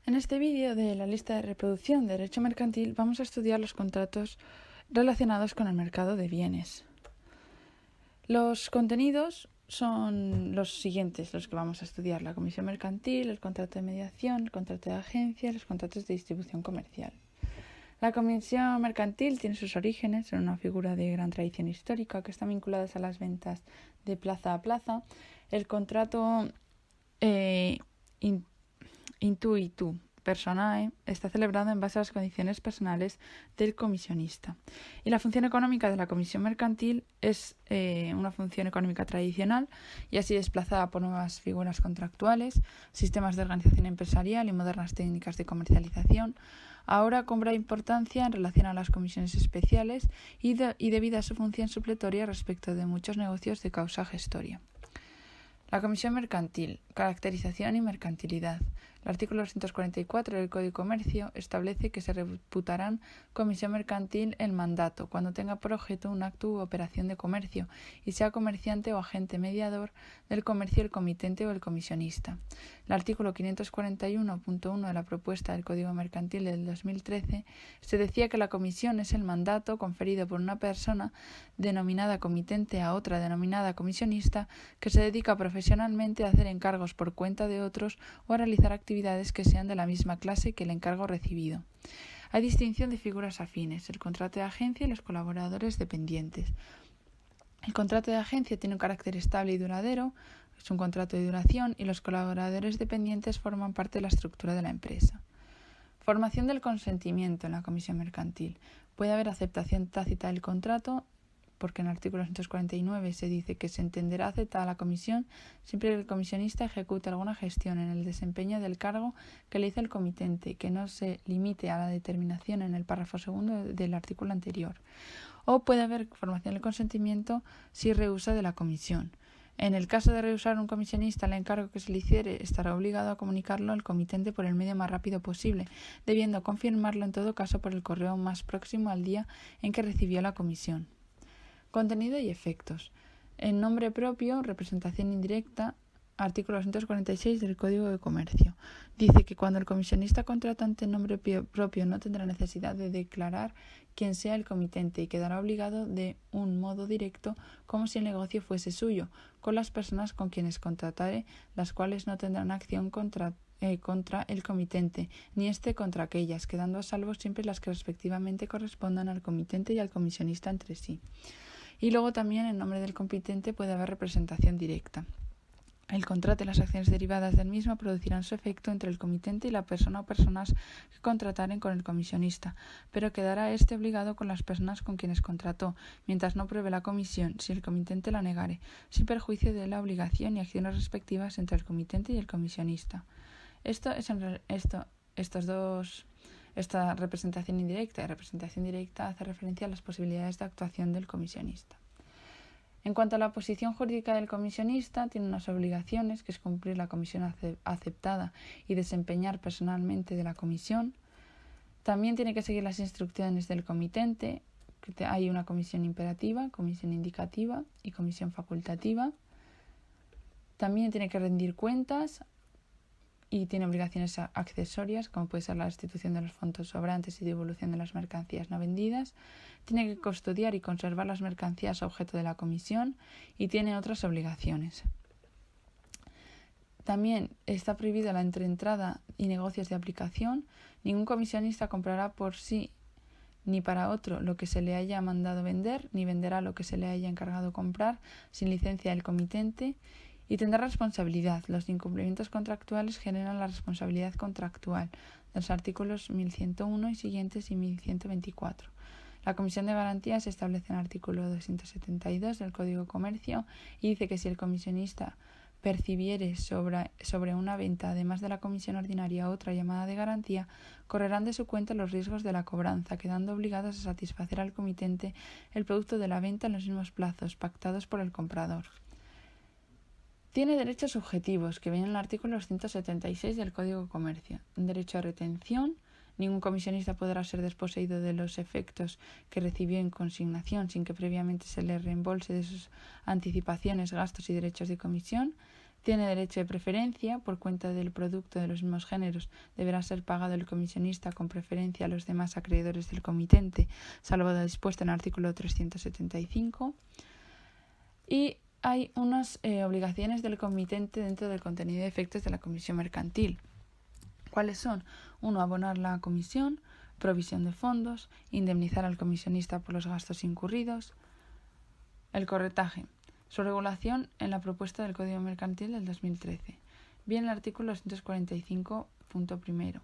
En este vídeo de la lista de reproducción de Derecho Mercantil vamos a estudiar los contratos relacionados con el mercado de bienes. Los contenidos son los siguientes, los que vamos a estudiar: la comisión mercantil, el contrato de mediación, el contrato de agencia y los contratos de distribución comercial. La comisión mercantil tiene sus orígenes en una figura de gran tradición histórica que está vinculada a las ventas de plaza a plaza. El contrato intuitu personae está celebrado en base a las condiciones personales del comisionista. Y la función económica de la comisión mercantil es una función económica tradicional y así desplazada por nuevas figuras contractuales, sistemas de organización empresarial y modernas técnicas de comercialización. Ahora cobra importancia en relación a las comisiones especiales y debido a su función supletoria respecto de muchos negocios de causa gestoria. La comisión mercantil, caracterización y mercantilidad. El artículo 244 del Código de Comercio establece que se reputarán comisión mercantil el mandato cuando tenga por objeto un acto u operación de comercio y sea comerciante o agente mediador del comercio el comitente o el comisionista. El artículo 541.1 de la propuesta del Código Mercantil del 2013 se decía que la comisión es el mandato conferido por una persona denominada comitente a otra denominada comisionista que se dedica profesionalmente a hacer encargos por cuenta de otros o a realizar actividades que sean de la misma clase que el encargo recibido. Hay distinción de figuras afines: el contrato de agencia y los colaboradores dependientes. El contrato de agencia tiene un carácter estable y duradero, es un contrato de duración, y los colaboradores dependientes forman parte de la estructura de la empresa. Formación del consentimiento en la comisión mercantil. Puede haber aceptación tácita del contrato, porque en el artículo 249 se dice que se entenderá aceptada la comisión siempre que el comisionista ejecute alguna gestión en el desempeño del cargo que le hizo el comitente, que no se limite a la determinación en el párrafo segundo del artículo anterior. O puede haber formación del consentimiento si rehúsa de la comisión. En el caso de rehusar un comisionista el encargo que se le hiciere, estará obligado a comunicarlo al comitente por el medio más rápido posible, debiendo confirmarlo en todo caso por el correo más próximo al día en que recibió la comisión. Contenido y efectos. En nombre propio, representación indirecta, artículo 246 del Código de Comercio. Dice que cuando el comisionista contratante en nombre propio no tendrá necesidad de declarar quién sea el comitente y quedará obligado de un modo directo, como si el negocio fuese suyo, con las personas con quienes contratare, las cuales no tendrán acción contra el comitente, ni éste contra aquellas, quedando a salvo siempre las que respectivamente correspondan al comitente y al comisionista entre sí. Y luego también en nombre del comitente puede haber representación directa. El contrato y las acciones derivadas del mismo producirán su efecto entre el comitente y la persona o personas que contrataren con el comisionista, pero quedará éste obligado con las personas con quienes contrató, mientras no pruebe la comisión, si el comitente la negare, sin perjuicio de la obligación y acciones respectivas entre el comitente y el comisionista. Esta representación indirecta y representación directa hace referencia a las posibilidades de actuación del comisionista. En cuanto a la posición jurídica del comisionista, tiene unas obligaciones, que es cumplir la comisión aceptada y desempeñar personalmente de la comisión. También tiene que seguir las instrucciones del comitente, que hay una comisión imperativa, comisión indicativa y comisión facultativa. También tiene que rendir cuentas y tiene obligaciones accesorias, como puede ser la restitución de los fondos sobrantes y devolución de las mercancías no vendidas. Tiene que custodiar y conservar las mercancías objeto de la comisión y tiene otras obligaciones. También está prohibida la entreentrada y negocios de aplicación. Ningún comisionista comprará por sí ni para otro lo que se le haya mandado vender, ni venderá lo que se le haya encargado comprar sin licencia del comitente. Y tendrá responsabilidad. Los incumplimientos contractuales generan la responsabilidad contractual de los artículos 1101 y siguientes y 1124. La comisión de garantía se establece en el artículo 272 del Código de Comercio y dice que si el comisionista percibiere sobre una venta, además de la comisión ordinaria, otra llamada de garantía, correrán de su cuenta los riesgos de la cobranza, quedando obligados a satisfacer al comitente el producto de la venta en los mismos plazos pactados por el comprador. Tiene derechos subjetivos, que vienen en el artículo 276 del Código de Comercio. Derecho a retención. Ningún comisionista podrá ser desposeído de los efectos que recibió en consignación sin que previamente se le reembolse de sus anticipaciones, gastos y derechos de comisión. Tiene derecho de preferencia por cuenta del producto de los mismos géneros. Deberá ser pagado el comisionista con preferencia a los demás acreedores del comitente, salvo lo dispuesto en el artículo 375. Y hay unas obligaciones del comitente dentro del contenido de efectos de la comisión mercantil. ¿Cuáles son? 1. Abonar la comisión, provisión de fondos, indemnizar al comisionista por los gastos incurridos. El corretaje. Su regulación en la propuesta del Código Mercantil del 2013. Viene el artículo 245.1,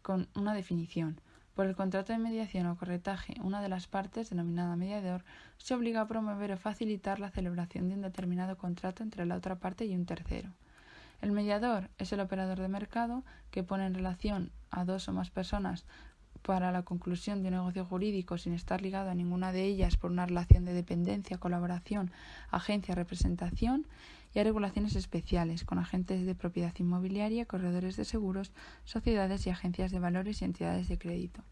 con una definición. Por el contrato de mediación o corretaje, una de las partes, denominada mediador, se obliga a promover o facilitar la celebración de un determinado contrato entre la otra parte y un tercero. El mediador es el operador de mercado que pone en relación a dos o más personas para la conclusión de un negocio jurídico sin estar ligado a ninguna de ellas por una relación de dependencia, colaboración, agencia, representación, y hay regulaciones especiales con agentes de propiedad inmobiliaria, corredores de seguros, sociedades y agencias de valores y entidades de crédito.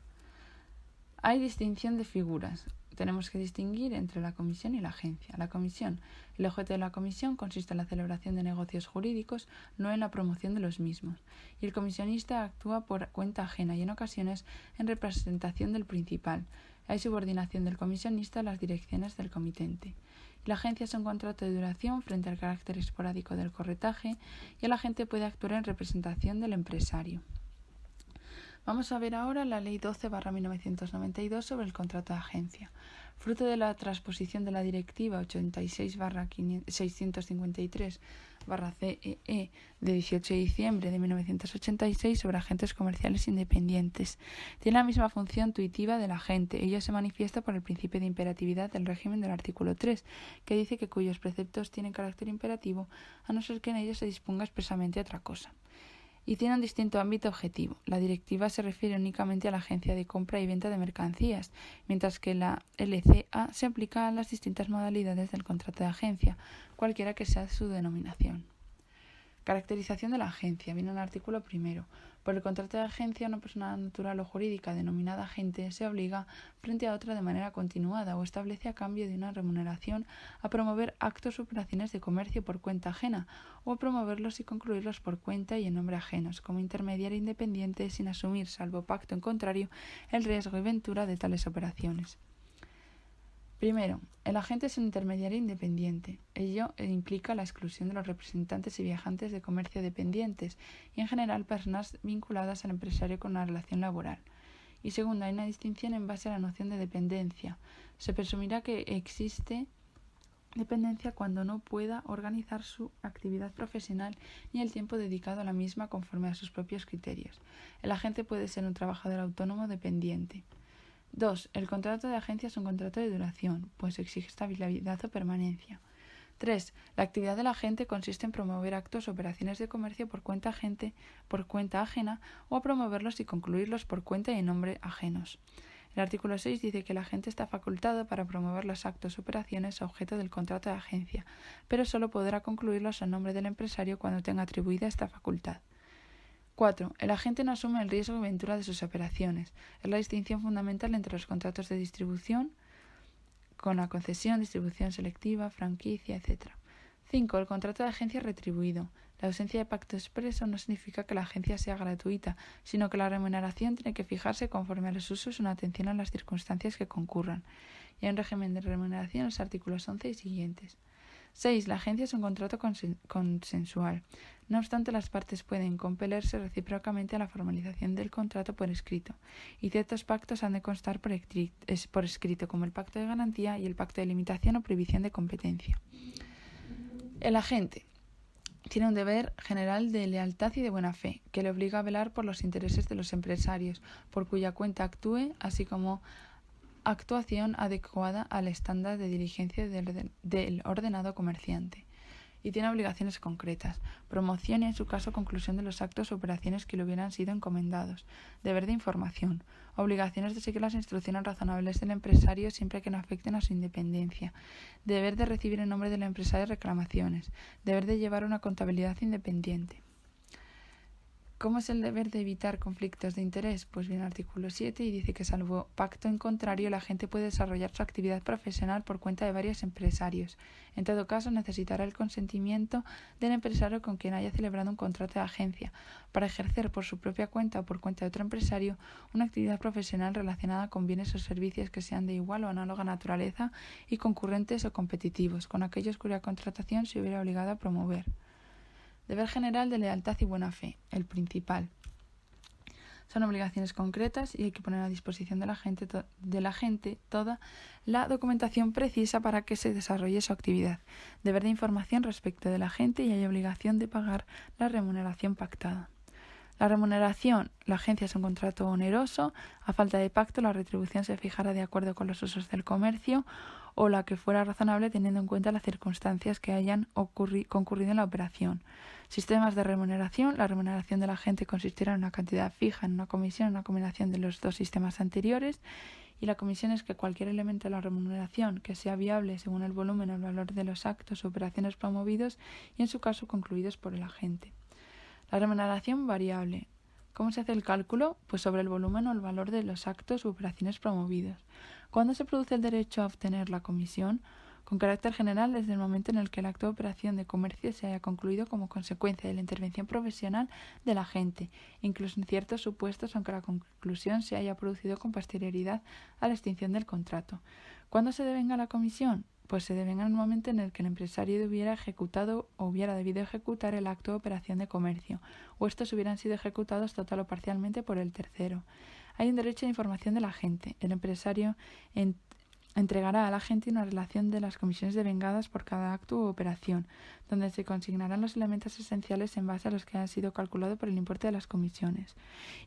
Hay distinción de figuras. Tenemos que distinguir entre la comisión y la agencia. La comisión. El objeto de la comisión consiste en la celebración de negocios jurídicos, no en la promoción de los mismos. Y el comisionista actúa por cuenta ajena y en ocasiones en representación del principal. Hay subordinación del comisionista a las direcciones del comitente. La agencia es un contrato de duración frente al carácter esporádico del corretaje y el agente puede actuar en representación del empresario. Vamos a ver ahora la Ley 12/1992 sobre el contrato de agencia. Fruto de la transposición de la Directiva 86/653/CEE de 18 de diciembre de 1986 sobre agentes comerciales independientes. Tiene la misma función tuitiva del agente. Ello se manifiesta por el principio de imperatividad del régimen del artículo 3, que dice que cuyos preceptos tienen carácter imperativo, a no ser que en ellos se disponga expresamente otra cosa. Y tiene un distinto ámbito objetivo. La directiva se refiere únicamente a la agencia de compra y venta de mercancías, mientras que la LCA se aplica a las distintas modalidades del contrato de agencia, cualquiera que sea su denominación. Caracterización de la agencia. Viene en el artículo 1. Por el contrato de agencia, una persona natural o jurídica denominada agente se obliga frente a otra de manera continuada o establece a cambio de una remuneración a promover actos o operaciones de comercio por cuenta ajena o a promoverlos y concluirlos por cuenta y en nombre ajenos, como intermediario independiente sin asumir, salvo pacto en contrario, el riesgo y ventura de tales operaciones. Primero, el agente es un intermediario independiente. Ello implica la exclusión de los representantes y viajantes de comercio dependientes y, en general, personas vinculadas al empresario con una relación laboral. Y segundo, hay una distinción en base a la noción de dependencia. Se presumirá que existe dependencia cuando no pueda organizar su actividad profesional ni el tiempo dedicado a la misma conforme a sus propios criterios. El agente puede ser un trabajador autónomo dependiente. 2. El contrato de agencia es un contrato de duración, pues exige estabilidad o permanencia. 3. La actividad del agente consiste en promover actos o operaciones de comercio por cuenta ajena o a promoverlos y concluirlos por cuenta y en nombre ajenos. El artículo 6 dice que el agente está facultado para promover los actos o operaciones objeto del contrato de agencia, pero solo podrá concluirlos en nombre del empresario cuando tenga atribuida esta facultad. 4. El agente no asume el riesgo y ventura de sus operaciones. Es la distinción fundamental entre los contratos de distribución con la concesión, distribución selectiva, franquicia, etc. 5. El contrato de agencia retribuido. La ausencia de pacto expreso no significa que la agencia sea gratuita, sino que la remuneración tiene que fijarse conforme a los usos en atención a las circunstancias que concurran. Y hay un régimen de remuneración en los artículos 11 y siguientes. 6. La agencia es un contrato consensual. No obstante, las partes pueden compelerse recíprocamente a la formalización del contrato por escrito, y ciertos pactos han de constar por escrito, como el pacto de garantía y el pacto de limitación o prohibición de competencia. El agente tiene un deber general de lealtad y de buena fe, que le obliga a velar por los intereses de los empresarios, por cuya cuenta actúe, así como actuación adecuada al estándar de diligencia del ordenado comerciante. Y tiene obligaciones concretas: promoción y, en su caso, conclusión de los actos o operaciones que le hubieran sido encomendados, deber de información, obligaciones de seguir las instrucciones razonables del empresario siempre que no afecten a su independencia, deber de recibir en nombre del empresario reclamaciones, deber de llevar una contabilidad independiente. ¿Cómo es el deber de evitar conflictos de interés? Pues bien, artículo 7 y dice que salvo pacto en contrario, la gente puede desarrollar su actividad profesional por cuenta de varios empresarios. En todo caso, necesitará el consentimiento del empresario con quien haya celebrado un contrato de agencia para ejercer por su propia cuenta o por cuenta de otro empresario una actividad profesional relacionada con bienes o servicios que sean de igual o análoga naturaleza y concurrentes o competitivos con aquellos cuya contratación se hubiera obligado a promover. Deber general de lealtad y buena fe, el principal. Son obligaciones concretas y hay que poner a disposición de la gente toda la documentación precisa para que se desarrolle su actividad. Deber de información respecto de la gente y hay obligación de pagar la remuneración pactada. La remuneración, la agencia es un contrato oneroso, a falta de pacto la retribución se fijará de acuerdo con los usos del comercio o la que fuera razonable teniendo en cuenta las circunstancias que hayan concurrido en la operación. Sistemas de remuneración, la remuneración de la agente consistirá en una cantidad fija, en una comisión, una combinación de los dos sistemas anteriores y la comisión es que cualquier elemento de la remuneración que sea viable según el volumen o el valor de los actos o operaciones promovidos y en su caso concluidos por el agente. La remuneración variable. ¿Cómo se hace el cálculo? Pues sobre el volumen o el valor de los actos u operaciones promovidos. ¿Cuándo se produce el derecho a obtener la comisión? Con carácter general, desde el momento en el que el acto de operación de comercio se haya concluido como consecuencia de la intervención profesional del agente, incluso en ciertos supuestos, aunque la conclusión se haya producido con posterioridad a la extinción del contrato. ¿Cuándo se devenga la comisión? Pues se devenga en el momento en el que el empresario hubiera ejecutado o hubiera debido ejecutar el acto de operación de comercio, o estos hubieran sido ejecutados total o parcialmente por el tercero. Hay un derecho de información del agente. El empresario entregará al agente una relación de las comisiones devengadas por cada acto u operación, donde se consignarán los elementos esenciales en base a los que han sido calculados por el importe de las comisiones.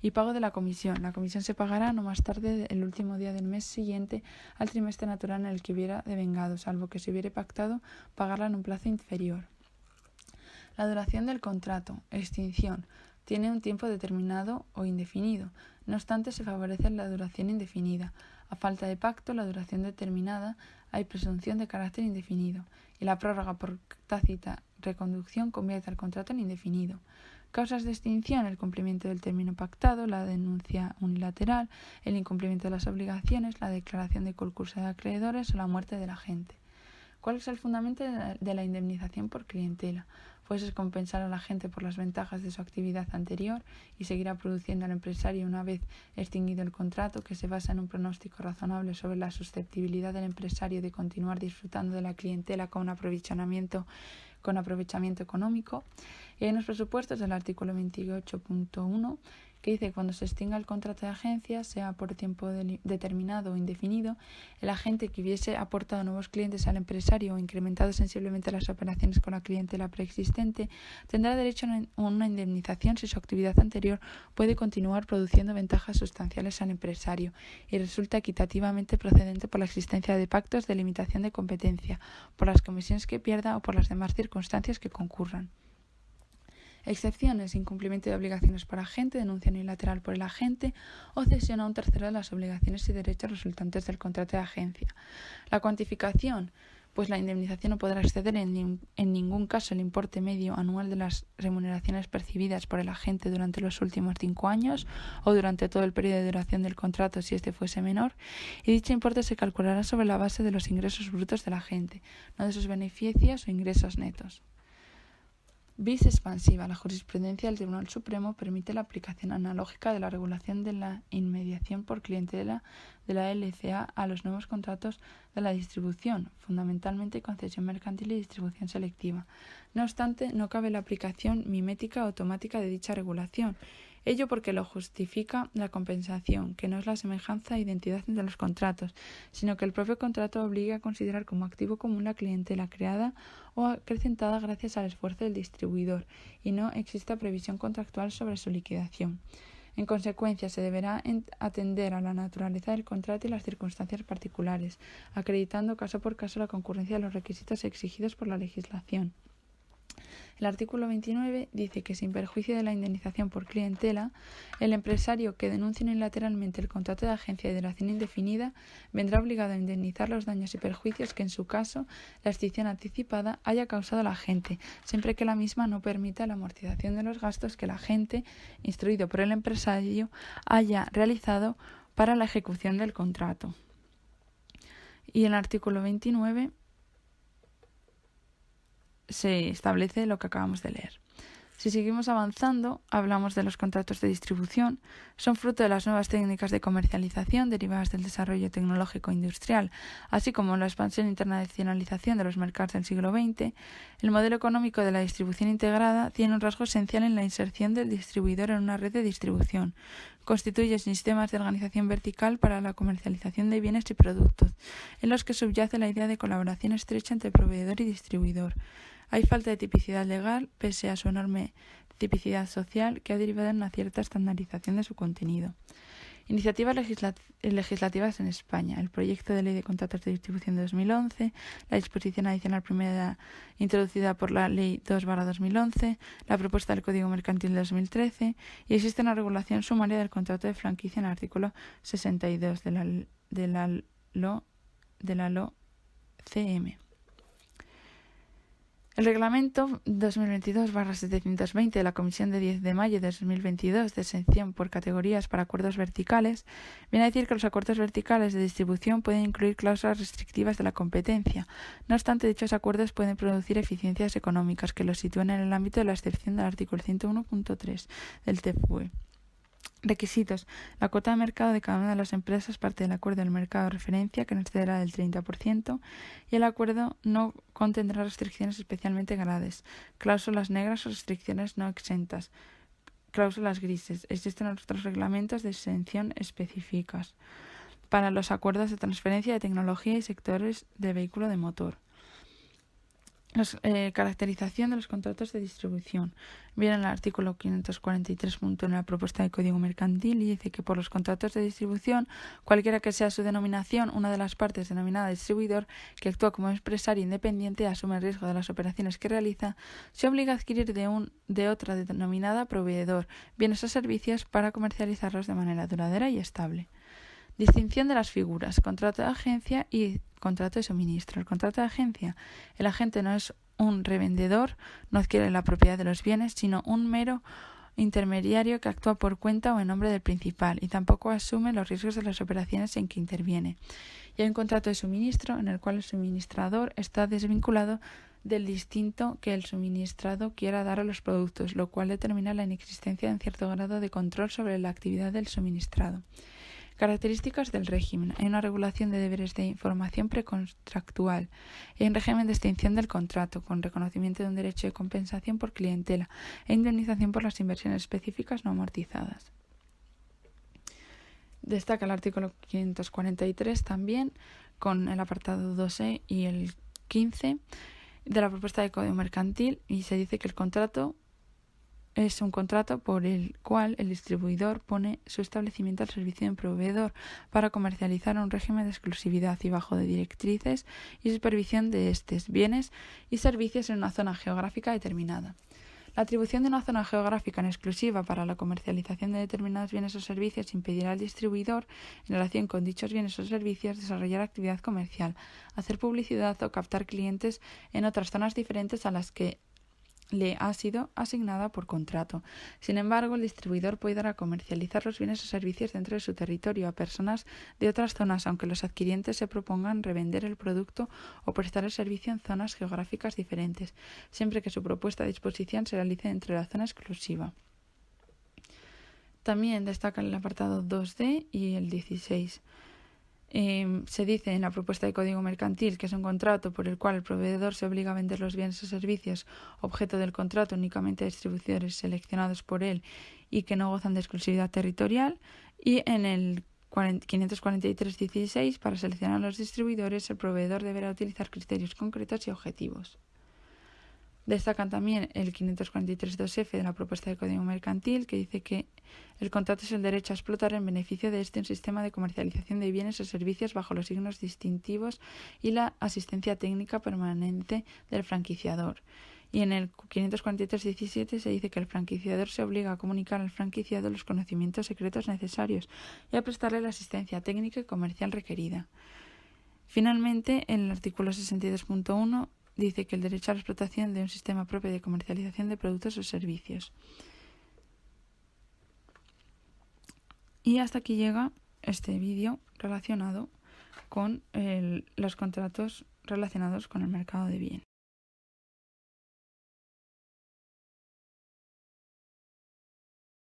Y pago de la comisión. La comisión se pagará no más tarde el último día del mes siguiente al trimestre natural en el que hubiera devengado, salvo que se hubiere pactado pagarla en un plazo inferior. La duración del contrato. Extinción. Tiene un tiempo determinado o indefinido. No obstante, se favorece la duración indefinida. A falta de pacto, la duración determinada, hay presunción de carácter indefinido. Y la prórroga por tácita reconducción convierte al contrato en indefinido. Causas de extinción: el cumplimiento del término pactado, la denuncia unilateral, el incumplimiento de las obligaciones, la declaración de concurso de acreedores o la muerte del agente. ¿Cuál es el fundamento de la indemnización por clientela? Pues es compensar a la gente por las ventajas de su actividad anterior y seguirá produciendo al empresario una vez extinguido el contrato, que se basa en un pronóstico razonable sobre la susceptibilidad del empresario de continuar disfrutando de la clientela con aprovechamiento económico. Y hay unos presupuestos del artículo 28.1 que dice que cuando se extinga el contrato de agencia, sea por tiempo determinado o indefinido, el agente que hubiese aportado nuevos clientes al empresario o incrementado sensiblemente las operaciones con la clientela preexistente, tendrá derecho a una indemnización si su actividad anterior puede continuar produciendo ventajas sustanciales al empresario y resulta equitativamente procedente por la existencia de pactos de limitación de competencia, por las comisiones que pierda o por las demás circunstancias que concurran. Excepciones: incumplimiento de obligaciones por agente, denuncia unilateral por el agente o cesión a un tercero de las obligaciones y derechos resultantes del contrato de agencia. La cuantificación: pues la indemnización no podrá exceder en ningún caso el importe medio anual de las remuneraciones percibidas por el agente durante los últimos 5 años o durante todo el periodo de duración del contrato si este fuese menor, y dicho importe se calculará sobre la base de los ingresos brutos del agente, no de sus beneficios o ingresos netos. Vis expansiva. La jurisprudencia del Tribunal Supremo permite la aplicación analógica de la regulación de la inmediación por clientela de la LCA a los nuevos contratos de la distribución, fundamentalmente concesión mercantil y distribución selectiva. No obstante, no cabe la aplicación mimética automática de dicha regulación. Ello porque lo justifica la compensación, que no es la semejanza e identidad entre los contratos, sino que el propio contrato obliga a considerar como activo común la clientela creada o acrecentada gracias al esfuerzo del distribuidor, y no exista previsión contractual sobre su liquidación. En consecuencia, se deberá atender a la naturaleza del contrato y las circunstancias particulares, acreditando caso por caso la concurrencia de los requisitos exigidos por la legislación. El artículo 29 dice que, sin perjuicio de la indemnización por clientela, el empresario que denuncie unilateralmente el contrato de agencia de duración indefinida vendrá obligado a indemnizar los daños y perjuicios que, en su caso, la extinción anticipada haya causado al agente, siempre que la misma no permita la amortización de los gastos que el agente, instruido por el empresario, haya realizado para la ejecución del contrato. Y en el artículo 29 se establece lo que acabamos de leer. Si seguimos avanzando, hablamos de los contratos de distribución. Son fruto de las nuevas técnicas de comercialización derivadas del desarrollo tecnológico industrial, así como la expansión e internacionalización de los mercados del siglo XX. El modelo económico de la distribución integrada tiene un rasgo esencial en la inserción del distribuidor en una red de distribución. Constituye sistemas de organización vertical para la comercialización de bienes y productos, en los que subyace la idea de colaboración estrecha entre proveedor y distribuidor. Hay falta de tipicidad legal, pese a su enorme tipicidad social, que ha derivado en una cierta estandarización de su contenido. Iniciativas legislativas en España. El proyecto de ley de contratos de distribución de 2011, la disposición adicional primera introducida por la ley 2/2011, la propuesta del Código Mercantil de 2013, y existe una regulación sumaria del contrato de franquicia en el artículo 62 de la LO-CM. El Reglamento 2022/720 de la Comisión de 10 de mayo de 2022 de exención por categorías para acuerdos verticales viene a decir que los acuerdos verticales de distribución pueden incluir cláusulas restrictivas de la competencia. No obstante, dichos acuerdos pueden producir eficiencias económicas que los sitúen en el ámbito de la excepción del artículo 101.3 del TFUE. Requisitos. La cuota de mercado de cada una de las empresas parte del acuerdo del mercado de referencia, que no excederá del 30%, y el acuerdo no contendrá restricciones especialmente graves, cláusulas negras o restricciones no exentas, cláusulas grises. Existen otros reglamentos de exención específicas para los acuerdos de transferencia de tecnología y sectores de vehículo de motor. Caracterización de los contratos de distribución. Viene en el artículo 543.1 en la propuesta de Código Mercantil y dice que por los contratos de distribución, cualquiera que sea su denominación, una de las partes denominada distribuidor, que actúa como empresario independiente y asume el riesgo de las operaciones que realiza, se obliga a adquirir de otra denominada proveedor bienes o servicios para comercializarlos de manera duradera y estable. Distinción de las figuras, contrato de agencia y contrato de suministro. El contrato de agencia, el agente no es un revendedor, no adquiere la propiedad de los bienes, sino un mero intermediario que actúa por cuenta o en nombre del principal y tampoco asume los riesgos de las operaciones en que interviene. Y hay un contrato de suministro en el cual el suministrador está desvinculado del distinto que el suministrado quiera dar a los productos, lo cual determina la inexistencia de un cierto grado de control sobre la actividad del suministrado. Características del régimen. Hay una regulación de deberes de información precontractual. Hay un régimen de extinción del contrato, con reconocimiento de un derecho de compensación por clientela e indemnización por las inversiones específicas no amortizadas. Destaca el artículo 543 también, con el apartado 2e y el 15 de la propuesta de Código Mercantil, y se dice que el contrato es un contrato por el cual el distribuidor pone su establecimiento al servicio de un proveedor para comercializar un régimen de exclusividad y bajo de directrices y supervisión de estos bienes y servicios en una zona geográfica determinada. La atribución de una zona geográfica en exclusiva para la comercialización de determinados bienes o servicios impedirá al distribuidor, en relación con dichos bienes o servicios, desarrollar actividad comercial, hacer publicidad o captar clientes en otras zonas diferentes a las que le ha sido asignada por contrato. Sin embargo, el distribuidor puede dar a comercializar los bienes o servicios dentro de su territorio a personas de otras zonas, aunque los adquirientes se propongan revender el producto o prestar el servicio en zonas geográficas diferentes, siempre que su propuesta de disposición se realice dentro de la zona exclusiva. También destaca el apartado 2D y el 16. Se dice en la propuesta de Código Mercantil que es un contrato por el cual el proveedor se obliga a vender los bienes o servicios objeto del contrato únicamente a distribuidores seleccionados por él y que no gozan de exclusividad territorial, y en el 543.16, para seleccionar a los distribuidores, el proveedor deberá utilizar criterios concretos y objetivos. Destacan también el 543.2f de la propuesta de Código Mercantil, que dice que el contrato es el derecho a explotar en beneficio de un sistema de comercialización de bienes o servicios bajo los signos distintivos y la asistencia técnica permanente del franquiciador. Y en el 543.17 se dice que el franquiciador se obliga a comunicar al franquiciado los conocimientos secretos necesarios y a prestarle la asistencia técnica y comercial requerida. Finalmente, en el artículo 62.1 dice que el derecho a la explotación de un sistema propio de comercialización de productos o servicios. Y hasta aquí llega este vídeo relacionado con los contratos relacionados con el mercado de bienes.